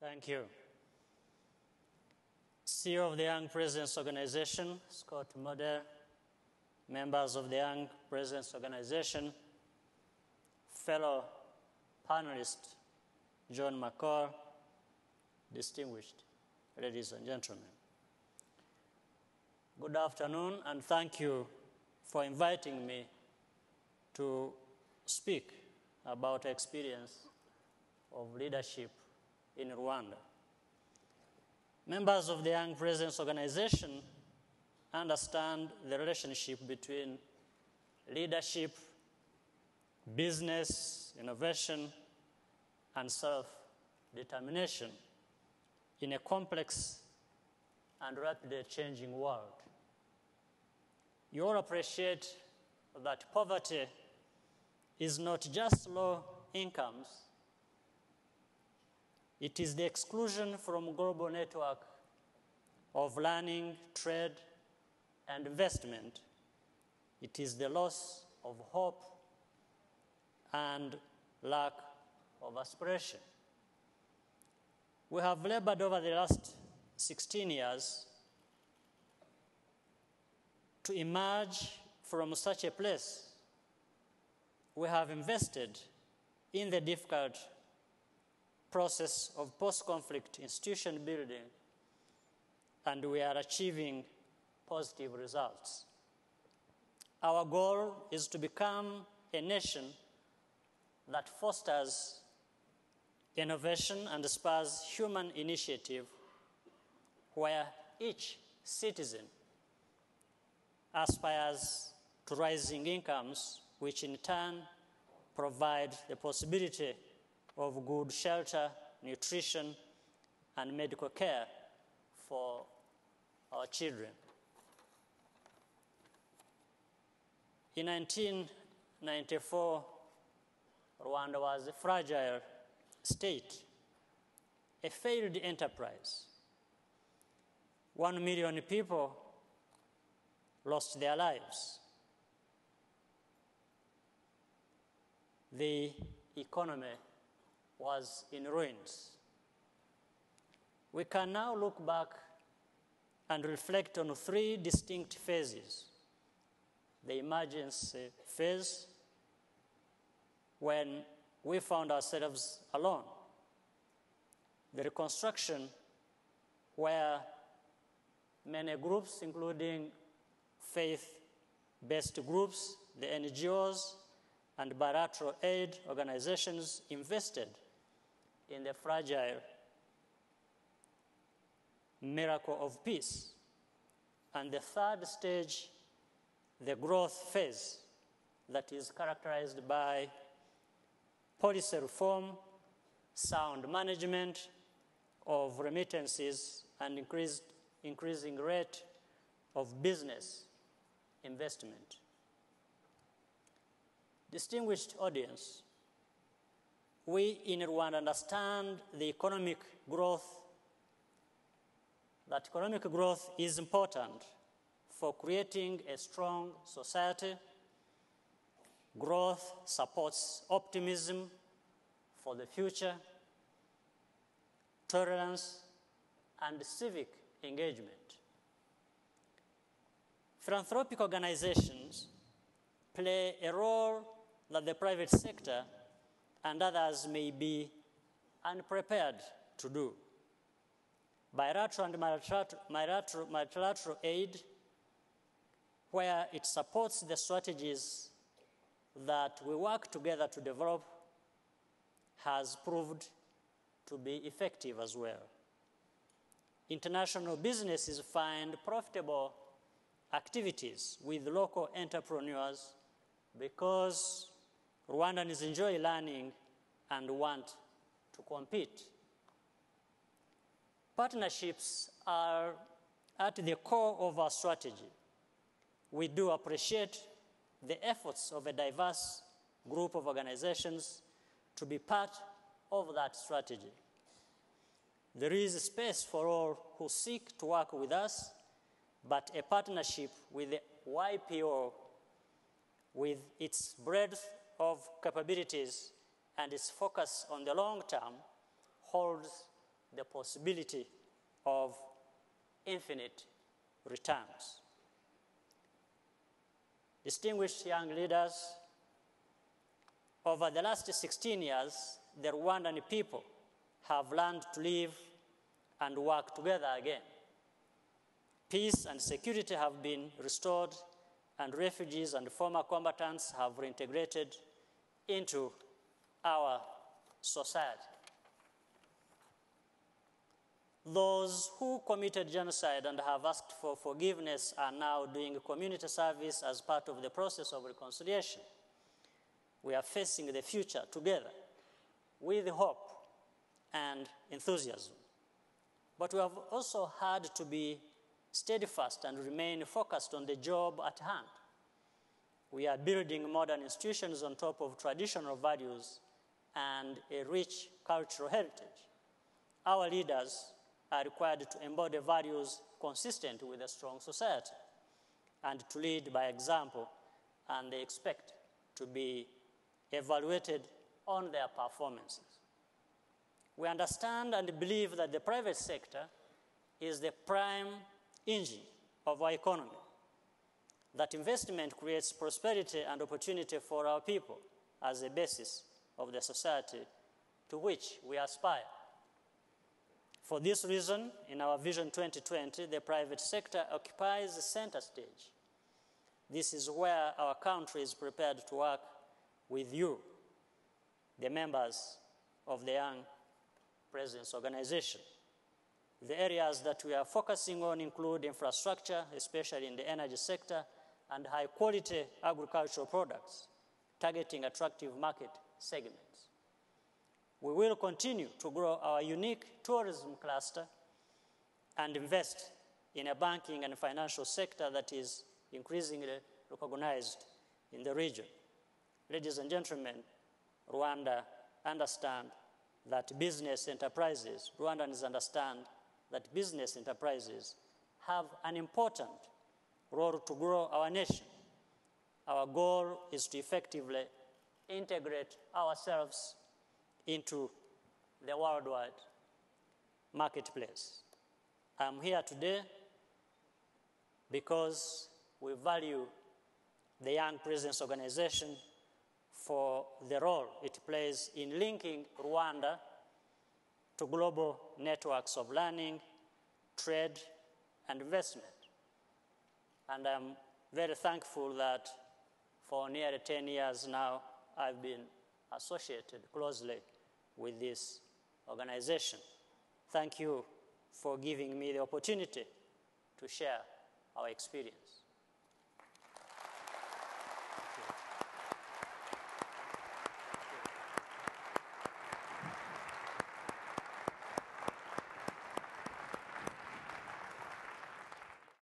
Thank you. CEO of the Young Presidents Organization, Scott Moder, members of the Young Presidents Organization, fellow panelist John McCall, distinguished ladies and gentlemen. Good afternoon, and thank you for inviting me to speak about experience of leadership in Rwanda. Members of the Young Presidents Organization understand the relationship between leadership, business, innovation, and self-determination in a complex and rapidly changing world. You all appreciate that poverty is not just low incomes, it is the exclusion from global network of learning, trade, and investment. It is the loss of hope and lack of aspiration. We have labored over the last 16 years to emerge from such a place. We have invested in the difficult process of post-conflict institution building, and we are achieving positive results. Our goal is to become a nation that fosters innovation and spurs human initiative, where each citizen aspires to rising incomes, which in turn provide the possibility of good shelter, nutrition, and medical care for our children. In 1994, Rwanda was a fragile state, a failed enterprise. 1 million people lost their lives. The economy was in ruins. We can now look back and reflect on 3 distinct phases. The emergency phase, when we found ourselves alone. The reconstruction, where many groups, including faith-based groups, the NGOs, and bilateral aid organizations invested in the fragile miracle of peace. And the third stage, the growth phase, that is characterized by policy reform, sound management of remittances, and increasing rate of business investment. Distinguished audience, we in Rwanda understand the economic growth, that economic growth is important for creating a strong society. Growth supports optimism for the future, tolerance, and civic engagement. Philanthropic organizations play a role that the private sector and others may be unprepared to do. Bilateral and multilateral aid, where it supports the strategies that we work together to develop, has proved to be effective as well. International businesses find profitable activities with local entrepreneurs because Rwandans enjoy learning and want to compete. Partnerships are at the core of our strategy. We do appreciate the efforts of a diverse group of organizations to be part of that strategy. There is space for all who seek to work with us, but a partnership with the YPO, with its breadth of capabilities and its focus on the long term, holds the possibility of infinite returns. Distinguished young leaders, over the last 16 years, the Rwandan people have learned to live and work together again. Peace and security have been restored, and refugees and former combatants have reintegrated into our society. Those who committed genocide and have asked for forgiveness are now doing community service as part of the process of reconciliation. We are facing the future together with hope and enthusiasm. But we have also had to be steadfast and remain focused on the job at hand. We are building modern institutions on top of traditional values and a rich cultural heritage. Our leaders are required to embody values consistent with a strong society and to lead by example, and they expect to be evaluated on their performances. We understand and believe that the private sector is the prime engine of our economy, that investment creates prosperity and opportunity for our people as a basis of the society to which we aspire. For this reason, in our Vision 2020, the private sector occupies the center stage. This is where our country is prepared to work with you, the members of the Young Presidents Organization. The areas that we are focusing on include infrastructure, especially in the energy sector, and high-quality agricultural products, targeting attractive market segments. We will continue to grow our unique tourism cluster and invest in a banking and financial sector that is increasingly recognized in the region. Ladies and gentlemen, Rwanda understand that business enterprises, Rwandans understand that business enterprises have an important role to grow our nation. Our goal is to effectively integrate ourselves into the worldwide marketplace. I'm here today because we value the Young Presidents Organization for the role it plays in linking Rwanda to global networks of learning, trade, and investment. And I'm very thankful that for nearly 10 years now, I've been associated closely with this organization. Thank you for giving me the opportunity to share our experience.